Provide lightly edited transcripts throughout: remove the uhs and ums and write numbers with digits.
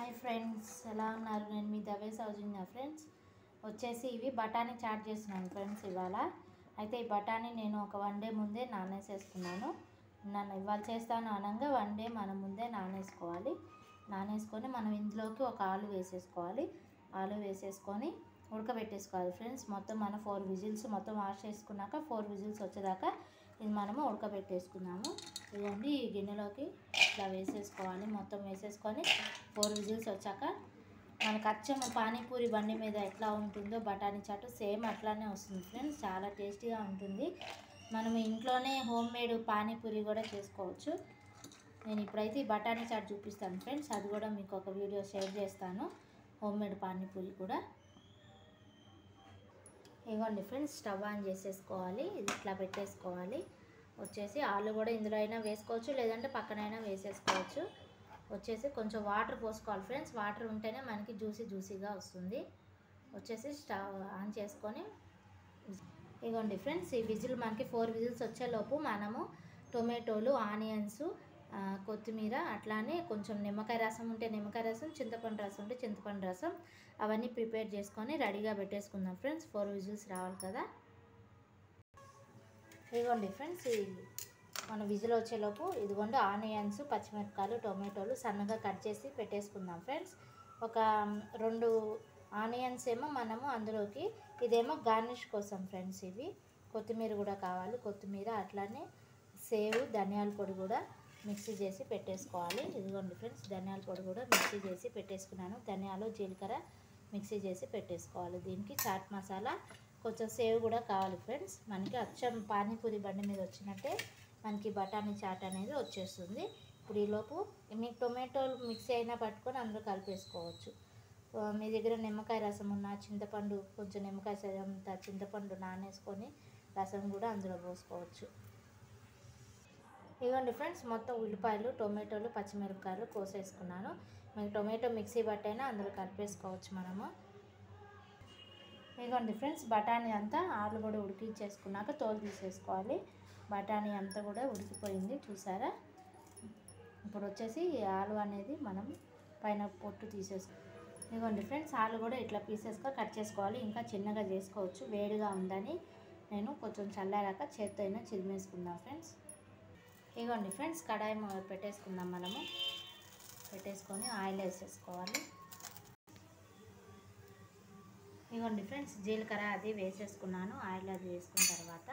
Hi friends, ఎలా ఉన్నారు? నేను మీ దవే సౌజన్య ఫ్రెండ్స్. వచ్చేసి ఇవి బఠానీ చాట్ చేస్తున్నాను ఫ్రెండ్స్ ఇవాళ. అయితే ఈ బఠానీ నేను ఒక 1 డే ముందే నానేసేసుకున్నాను. నన్ను ఇవాళ చేస్తాను అనగా 1 డే మనం ముందే నానేసుకొని మనం ఇందులోకి ఒక ఆలు వేసేసుకోవాలి. ఆలు వేసేసుకొని ఉడకబెట్టేసుకోవాలి ఫ్రెండ్స్. మొత్తం మనం 4 విజిల్స్ మొత్తం వాష్ చేసుకున్నాక 4 విజిల్స్ వచ్చేదాకా ఇది మనము ఉడకబెట్టేసుకున్నాము. ఇదిగోండి, ఈ గిన్నెలోకి ఇట్లా వేసేసుకోవాలి. మొత్తం వేసేసుకొని 4 విజిల్స్ వచ్చాక మనకు అచ్చం పానీపూరి బండి మీద ఎట్లా ఉంటుందో బఠానీ చాటు సేమ్ అట్లానే వస్తుంది ఫ్రెండ్స్. చాలా టేస్టీగా ఉంటుంది. మనం ఇంట్లోనే హోమ్ మేడ్ పానీపూరి కూడా చేసుకోవచ్చు. నేను ఇప్పుడైతే ఈ బఠానీ చాట్ చూపిస్తాను ఫ్రెండ్స్. అది కూడా మీకు ఒక వీడియో షేర్ చేస్తాను, హోమ్ మేడ్ పానీపూరి కూడా. ఇవ్వండి ఫ్రెండ్స్, స్టవ్ ఆన్ చేసేసుకోవాలి. ఇది ఇట్లా పెట్టేసుకోవాలి. వచ్చేసి ఆలు కూడా ఇందులో అయినా వేసుకోవచ్చు, లేదంటే పక్కనైనా వేసేసుకోవచ్చు. వచ్చేసి కొంచెం వాటర్ పోసుకోవాలి ఫ్రెండ్స్. వాటర్ ఉంటేనే మనకి జ్యూసీగా వస్తుంది. వచ్చేసి స్టవ్ ఆన్ చేసుకొని ఇవ్వండి ఫ్రెండ్స్, ఈ విజిల్ మనకి 4 విజిల్స్ వచ్చేలోపు మనము టొమాటోలు, ఆనియన్స్, కొత్తిమీర, అట్లానే కొంచెం నిమ్మకాయ రసం ఉంటే నిమ్మకాయ రసం, చింతపండు రసం ఉంటే చింతపండు రసం, అవన్నీ ప్రిపేర్ చేసుకొని రెడీగా పెట్టేసుకుందాం ఫ్రెండ్స్. 4 విజిల్స్ రావాలి కదా. ఇదిగోండి ఫ్రెండ్స్, మన విజిల్ వచ్చేలోపు ఇదిగోండి ఆనియన్స్, పచ్చిమిరపకాయలు, టొమాటోలు సన్నగా కట్ చేసి పెట్టేసుకుందాం ఫ్రెండ్స్. ఒక 2 ఆనియన్స్ ఏమో మనము అందులోకి, ఇదేమో గార్నిష్ కోసం ఫ్రెండ్స్. ఇవి కొత్తిమీర కూడా కావాలి, కొత్తిమీర, అట్లానే సేవ్, ధనియాల పొడి కూడా మిక్సీ చేసి పెట్టేసుకోవాలి. ఇదిగోండి ఫ్రెండ్స్, ధనియాల పొడి కూడా మిక్సీ చేసి పెట్టేసుకున్నాను. ధనియాలు, జీలకర్ర మిక్సీ చేసి పెట్టేసుకోవాలి. దీనికి చాట్ మసాలా, కొంచెం సేవ్ కూడా కావాలి ఫ్రెండ్స్. మనకి అచ్చం పానీపూరి బండి మీద వచ్చినట్టే మనకి బఠానీ చాట్ అనేది వచ్చేస్తుంది. ఇప్పుడు ఈలోపు మీకు టొమాటోలు మిక్సీ అయినా పట్టుకొని అందులో కలిపేసుకోవచ్చు. మీ దగ్గర నిమ్మకాయ రసం ఉన్న, చింతపండు కొంచెం నిమ్మకాయ సరినంత చింతపండు నానేసుకొని రసం కూడా అందులో పోసుకోవచ్చు. ఇదిగోండి ఫ్రెండ్స్, మొత్తం ఉల్లిపాయలు, టొమాటోలు, పచ్చిమిరపకాయలు కోసేసుకున్నాను. మీకు టొమాటో మిక్సీ బట్టైనా అందులో కలిపేసుకోవచ్చు మనము. ఇదిగోండి ఫ్రెండ్స్, బఠానీ అంతా ఆలు కూడా ఉడికించేసుకున్నాక తోలు తీసేసుకోవాలి. బఠానీ అంతా కూడా ఉడికిపోయింది చూసారా. ఇప్పుడు వచ్చేసి ఆలు అనేది మనం పైన పొట్టు తీసేసుకోవాలి. ఇదిగోండి ఫ్రెండ్స్, ఆలు కూడా ఇట్లా పీసెస్గా కట్ చేసుకోవాలి. ఇంకా చిన్నగా చేసుకోవచ్చు, వేడిగా ఉందని నేను కొంచెం చల్లారాక చేత్తో అయినా చిరిమేసుకుందాం ఫ్రెండ్స్. ఇదిగోండి ఫ్రెండ్స్, కడాయి పెట్టేసుకుందాం. మనము పెట్టేసుకొని ఆయిల్ వేసేసుకోవాలి. ఇదిగోండి ఫ్రెండ్స్, జీలకర్ర అది వేసేసుకున్నాను. ఆయిల్ అది వేసుకున్న తర్వాత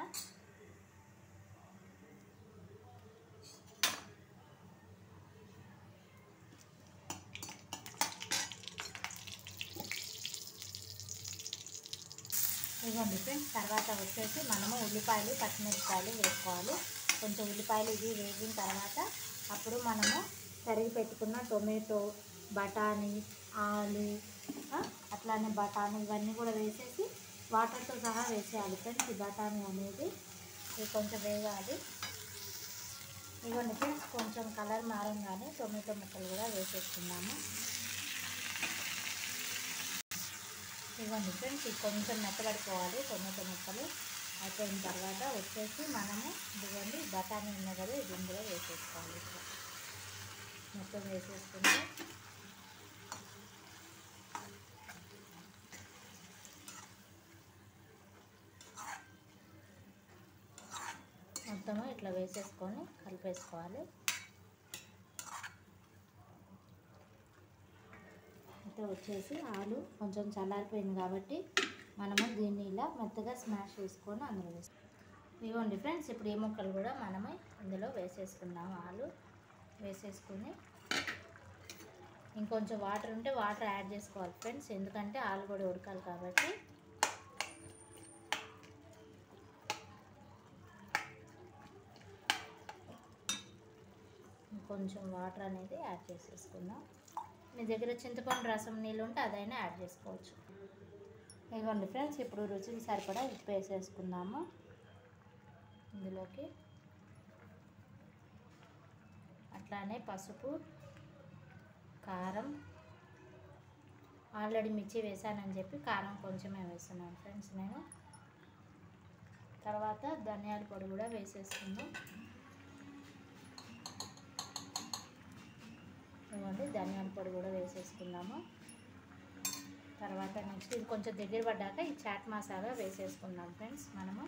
ఇదిగోండి ఫ్రెండ్స్, తర్వాత వచ్చేసి మనము ఉల్లిపాయలు, పచ్చిమిరపకాయలు వేసుకోవాలి. కొంచెం ఉల్లిపాయలు ఇవి వేగిన తర్వాత అప్పుడు మనము తరిగి పెట్టుకున్న టొమాటో, బఠానీ, ఆలు, అట్లానే బఠానీ ఇవన్నీ కూడా వేసేసి వాటర్తో సహా వేసేయాలి ఫ్రెండ్స్. ఈ బఠానీ అనేది ఇది కొంచెం వేగాలి. ఇదిగోండి ఫ్రెండ్స్, కొంచెం కలర్ మారంగానే టొమాటో ముక్కలు కూడా వేసేసుకున్నాము. ఇవ్వండి ఫ్రెండ్స్, ఇది కొంచెం మెత్తబడిపోవాలి టొమాటో ముక్కలు. అయిపోయిన తర్వాత వచ్చేసి మనము ఇదిగోండి బఠానీ ఉన్నాయి కదా, ఇది ఇందులో వేసేసుకోవాలి. ఇట్లా మొత్తం వేసేసుకుంటే మొత్తము ఇట్లా వేసేసుకొని కలిపేసుకోవాలి. అయితే వచ్చేసి ఆలు కొంచెం చల్లారిపోయింది కాబట్టి మనము దీన్ని ఇలా మెత్తగా స్మాష్ చేసుకొని అందులో వేసుకోవాలి. ఇవ్వండి ఫ్రెండ్స్, ఇప్పుడు ఈ ముక్కలు కూడా మనము ఇందులో వేసేసుకున్నాము. ఆలు వేసేసుకొని ఇంకొంచెం వాటర్ ఉంటే వాటర్ యాడ్ చేసుకోవాలి ఫ్రెండ్స్, ఎందుకంటే ఆలు కూడా ఉడకాలి కాబట్టి. కొంచెం వాటర్ అనేది యాడ్ చేసేసుకుందాం. మీ దగ్గర చింతపండు రసం నీళ్ళు ఉంటే అదైనా యాడ్ చేసుకోవచ్చు. ఇదిగోండి ఫ్రెండ్స్, ఇప్పుడు రుచికి సరిపడా ఉప్పు వేసేసుకుందాము. ఇందులోకి అట్లానే పసుపు, కారం, ఆల్రెడీ మిర్చి వేసానని చెప్పి కారం కొంచెమే వేస్తున్నాను ఫ్రెండ్స్ నేను. తర్వాత ధనియాల పొడి కూడా వేసేసుకుందాం. ఇవ్వండి ధనియాల పొడి కూడా వేసేసుకుందాము. తర్వాత నెక్స్ట్ ఇది కొంచెం దగ్గర పడ్డాక ఈ చాట్ మసాలా వేసేసుకుందాం ఫ్రెండ్స్ మనము.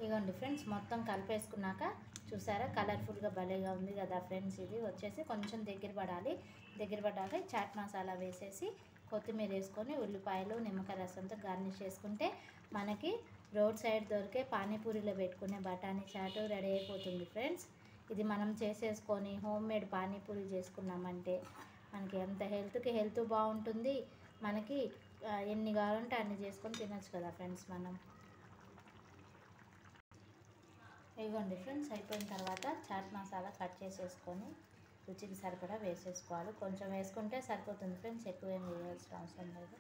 ఇవ్వండి ఫ్రెండ్స్ మొత్తం కలిపేసుకున్నాక చూసారా కలర్ఫుల్గా భలేగా ఉంది కదా ఫ్రెండ్స్. ఇది వచ్చేసి కొంచెం దగ్గర పడాలి. దగ్గర పడ్డాక చాట్ మసాలా వేసేసి కొత్తిమీర వేసుకొని ఉల్లిపాయలు నిమ్మకాయ రసంతో గార్నిష్ చేసుకుంటే మనకి రోడ్ సైడ్ దొరికే పానీపూరిలో పెట్టుకునే బఠానీ చాట్ రెడీ అయిపోతుంది ఫ్రెండ్స్. ఇది మనం చేసేసుకొని హోమ్ మేడ్ పానీపూరి చేసుకున్నామంటే మనకి ఎంత హెల్త్కి హెల్త్ బాగుంటుంది. మనకి ఎన్ని కావాలంటే అన్ని చేసుకొని తినచ్చు కదా ఫ్రెండ్స్ మనం. ఇవ్వండి ఫ్రెండ్స్ అయిపోయిన తర్వాత చాట్ మసాలా కట్ చేసేసుకొని రుచికి సరిపడా వేసేసుకోవాలి. కొంచెం వేసుకుంటే సరిపోతుంది ఫ్రెండ్స్, ఎక్కువ ఏం వేయాల్సిన అవసరం లేదు.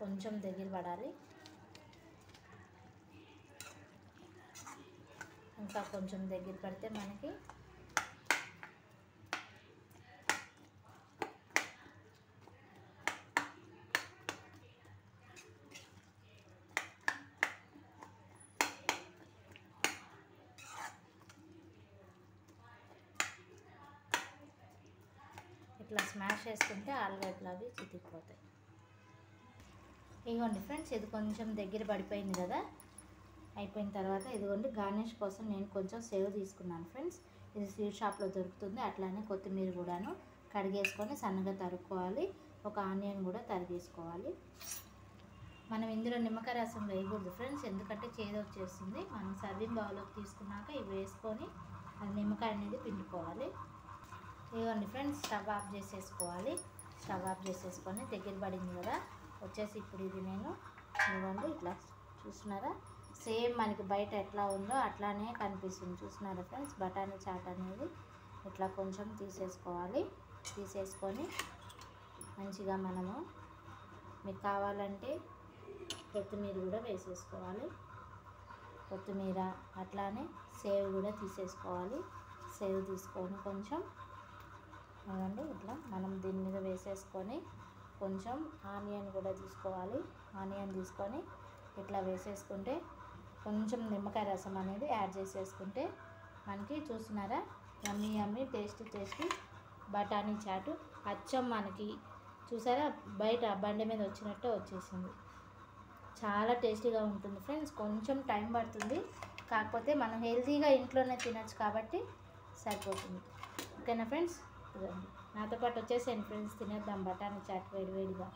కొంచెం దగ్గర పడాలి. ఇంకా కొంచెం దగ్గర పడితే మనకి ఇట్లా స్మాష్ చేసుకుంటే ఆలుగడ్డలు అవి చితికిపోతాయి. ఇదిగోండి ఫ్రెండ్స్ ఇది కొంచెం దగ్గర పడిపోయింది కదా. అయిపోయిన తర్వాత ఇదిగోండి గార్నిష్ కోసం నేను కొంచెం సేవ్ తీసుకున్నాను ఫ్రెండ్స్. ఇది స్వీట్ షాప్లో దొరుకుతుంది. అట్లానే కొత్తిమీర కూడాను కడిగేసుకొని సన్నగా తరుక్కోవాలి. ఒక ఆనియన్ కూడా తరిగేసుకోవాలి. మనం ఇందులో నిమ్మకాయ రసం వేయకూడదు ఫ్రెండ్స్, ఎందుకంటే చేదు వచ్చేస్తుంది. మనం సర్వింగ్ బౌల్లోకి తీసుకున్నాక ఇవి వేసుకొని అది నిమ్మకాయ అనేది పిండుకోవాలి. ఇదిగోండి ఫ్రెండ్స్ స్టవ్ ఆఫ్ చేసేసుకోవాలి. స్టవ్ ఆఫ్ చేసేసుకొని దగ్గర పడింది కదా. వచ్చేసి ఇప్పుడు ఇది నేను ఇదిగోండి ఇట్లా చూస్తున్నారా, సేమ్ మనకి బయట ఎట్లా ఉందో అట్లానే కనిపిస్తుంది. చూస్తున్నారా ఫ్రెండ్స్ బఠానీ చాట్ అనేది ఇట్లా కొంచెం తీసేసుకోవాలి. తీసేసుకొని మంచిగా మనము మీకు కావాలంటే కొత్తిమీర కూడా వేసేసుకోవాలి. కొత్తిమీర అట్లానే సేవ్ కూడా తీసేసుకోవాలి. సేవ్ తీసుకొని కొంచెం ఇవ్వండి ఇట్లా మనం దీని మీద వేసేసుకొని కొంచెం ఆనియన్ కూడా తీసుకోవాలి. ఆనియన్ తీసుకొని ఇట్లా వేసేసుకుంటే కొంచెం నిమ్మకాయ రసం అనేది యాడ్ చేసేసుకుంటే మనకి చూస్తున్నారా యమ్మీ యమ్మీ టేస్టీ బఠానీ చాటు అచ్చం మనకి చూసారా బయట బండి మీద వచ్చినట్టే వచ్చేసింది. చాలా టేస్టీగా ఉంటుంది ఫ్రెండ్స్. కొంచెం టైం పడుతుంది, కాకపోతే మనం హెల్తీగా ఇంట్లోనే తినచ్చు కాబట్టి సరిపోతుంది. ఓకేనా ఫ్రెండ్స్, నాతో పాటు వచ్చేసేయండి ఫ్రెండ్స్, తినేద్దాం బఠానీ చాట్ వేడివేడిగా.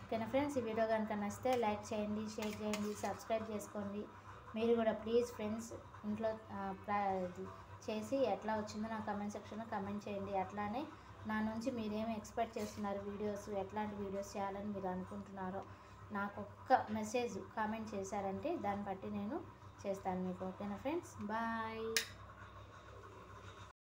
ఓకేనా ఫ్రెండ్స్, ఈ వీడియో కనుక నచ్చితే లైక్ చేయండి, షేర్ చేయండి, సబ్స్క్రైబ్ చేసుకోండి. మీరు కూడా ప్లీజ్ ఫ్రెండ్స్ ఇంట్లో చేసి ఎట్లా వచ్చిందో నా కమెంట్ సెక్షన్లో కమెంట్ చేయండి. అట్లానే నా నుంచి మీరేమి ఎక్స్పెక్ట్ చేస్తున్నారు, వీడియోస్ ఎట్లాంటి వీడియోస్ చేయాలని మీరు అనుకుంటున్నారో నాకు ఒక్క మెసేజ్ కామెంట్ చేశారంటే దాన్ని బట్టి నేను చేస్తాను మీకు. ఓకేనా ఫ్రెండ్స్, బాయ్.